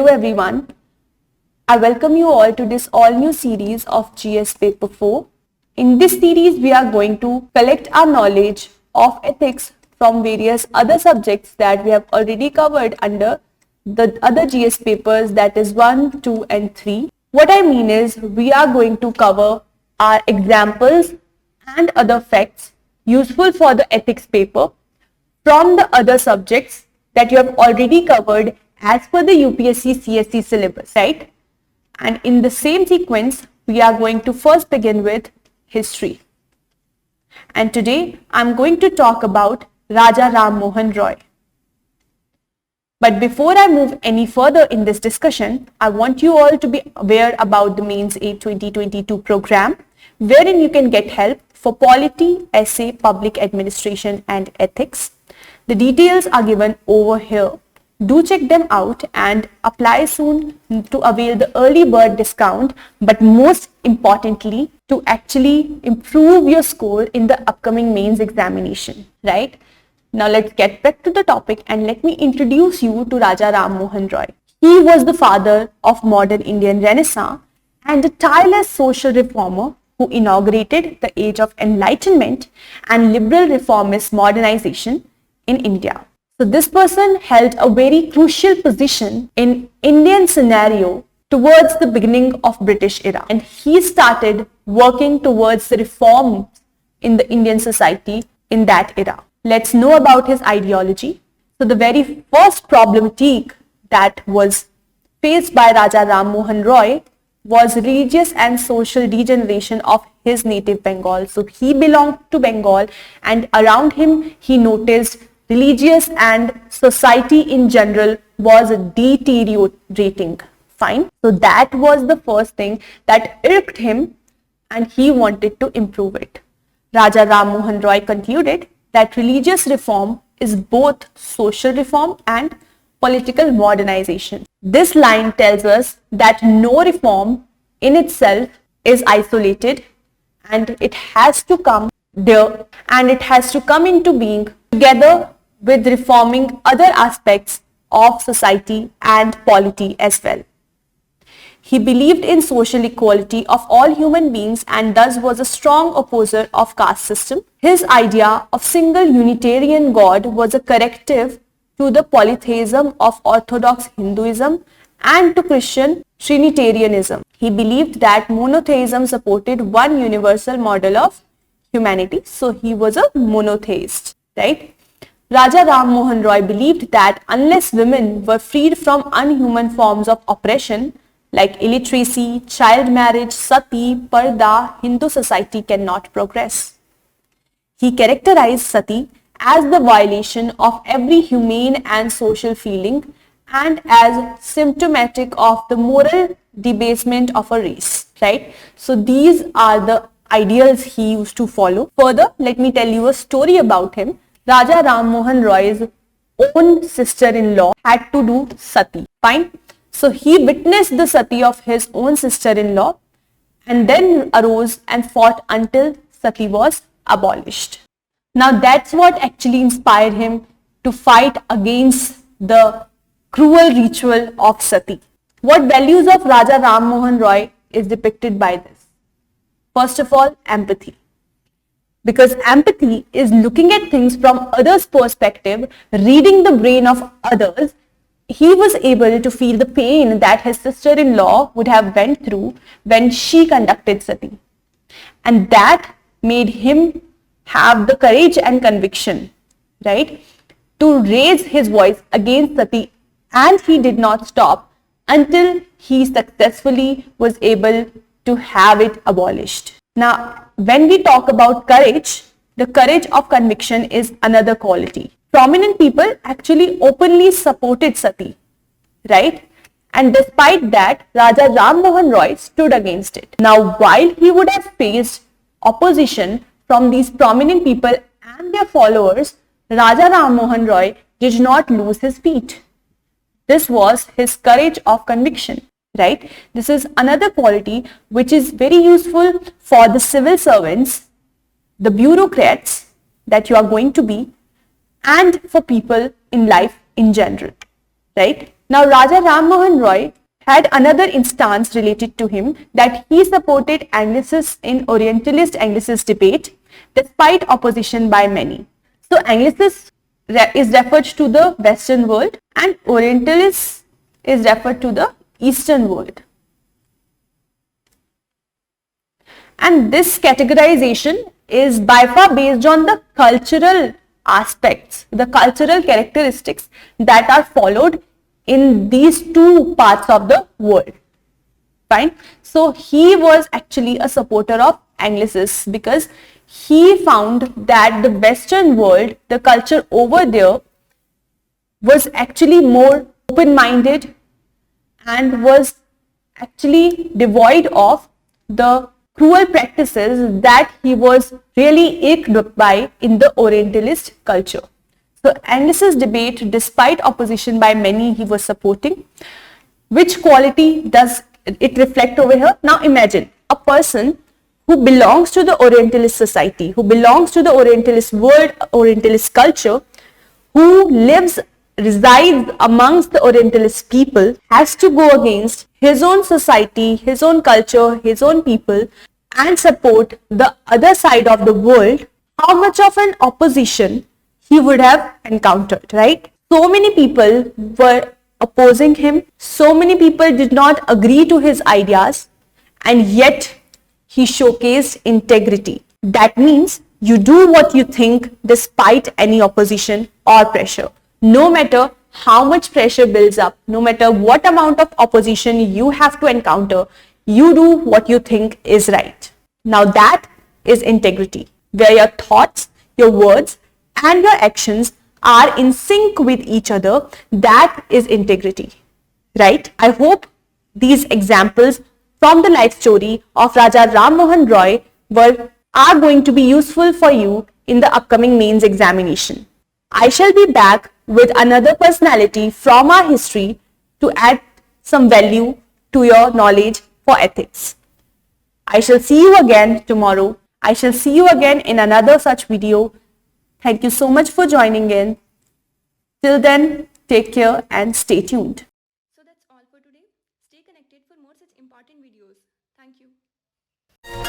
everyone. I welcome you all to this all new series of GS paper 4. In this series, we are going to collect our knowledge of ethics from various other subjects that we have already covered under the other GS papers, that is 1, 2 and 3. What I mean is we are going to cover our examples and other facts useful for the ethics paper from the other subjects that you have already covered as per the UPSC CSE syllabus, right? And in the same sequence, we are going to first begin with history. And today, I'm going to talk about Raja Ram Mohan Roy. But before I move any further in this discussion, I want you all to be aware about the Mains 8 2022 program, wherein you can get help for polity, essay, public administration and ethics. The details are given over here. Do check them out and apply soon to avail the early bird discount, but most importantly, to actually improve your score in the upcoming mains examination, right? Now let's get back to the topic and let me introduce you to Raja Ram Mohan Roy. He was the father of modern Indian Renaissance and a tireless social reformer who inaugurated the age of enlightenment and liberal reformist modernization in India. So this person held a very crucial position in Indian scenario towards the beginning of British era, and he started working towards the reforms in the Indian society in that era. Let's know about his ideology. So the very first problematic that was faced by Raja Ram Mohan Roy was religious and social degeneration of his native Bengal. So he belonged to Bengal, and around him he noticed religious and society in general was deteriorating. Fine. So that was the first thing that irked him and he wanted to improve it. Raja Ram Mohan Roy concluded that religious reform is both social reform and political modernization. This line tells us that no reform in itself is isolated, and it has to come there and it has to come into being together with reforming other aspects of society and polity as well. He believed in social equality of all human beings and thus was a strong opposer of caste system. His idea of single Unitarian God was a corrective to the polytheism of Orthodox Hinduism and to Christian Trinitarianism. He believed that monotheism supported one universal model of humanity. So he was a monotheist, right? Raja Ram Mohan Roy believed that unless women were freed from unhuman forms of oppression like illiteracy, child marriage, sati, parda, Hindu society cannot progress. He characterized sati as the violation of every humane and social feeling and as symptomatic of the moral debasement of a race, right? So these are the ideals he used to follow. Further, let me tell you a story about him. Raja Ram Mohan Roy's own sister-in-law had to do sati. Fine. So he witnessed the sati of his own sister-in-law and then arose and fought until sati was abolished. Now that's what actually inspired him to fight against the cruel ritual of sati. What values of Raja Ram Mohan Roy is depicted by this? First of all, empathy. Because empathy is looking at things from others' perspective, reading the brain of others. He was able to feel the pain that his sister-in-law would have went through when she conducted sati. And that made him have the courage and conviction, right, to raise his voice against sati, and he did not stop until he successfully was able to have it abolished. Now, when we talk about courage, the courage of conviction is another quality. Prominent people actually openly supported sati, right? And despite that, Raja Ram Mohan Roy stood against it. Now, while he would have faced opposition from these prominent people and their followers, Raja Ram Mohan Roy did not lose his feet. This was his courage of conviction, right? This is another quality which is very useful for the civil servants, the bureaucrats that you are going to be, and for people in life in general, right? Now, Raja Ram Mohan Roy had another instance related to him, that he supported Anglicists in Orientalist Anglicist debate despite opposition by many. So, Anglicist is referred to the Western world and Orientalist is referred to the Eastern world. And this categorization is by far based on the cultural aspects, the cultural characteristics that are followed in these two parts of the world. Fine. So he was actually a supporter of Anglicists because he found that the Western world, the culture over there, was actually more open-minded and was actually devoid of the cruel practices that he was really ached by in the Orientalist culture. So Anglicist debate, despite opposition by many, he was supporting. Which quality does it reflect over here? Now imagine a person who belongs to the Orientalist society, who belongs to the Orientalist world, Orientalist culture, who resides amongst the Orientalist people, has to go against his own society, his own culture, his own people, and support the other side of the world. How much of an opposition he would have encountered, right? So many people were opposing him, so many people did not agree to his ideas, and yet he showcased integrity. That means you do what you think despite any opposition or pressure. No matter how much pressure builds up, no matter what amount of opposition you have to encounter, you do what you think is right. Now that is integrity, where your thoughts, your words, and your actions are in sync with each other. That is integrity, right? I hope these examples from the life story of Raja Ram Mohan Roy are going to be useful for you in the upcoming mains examination. I shall be back with another personality from our history to add some value to your knowledge for ethics. I shall see you again tomorrow. I shall see you again in another such video. Thank you so much for joining in. Till then, take care and stay tuned. So that's all for today. Stay connected for more such important videos. Thank you.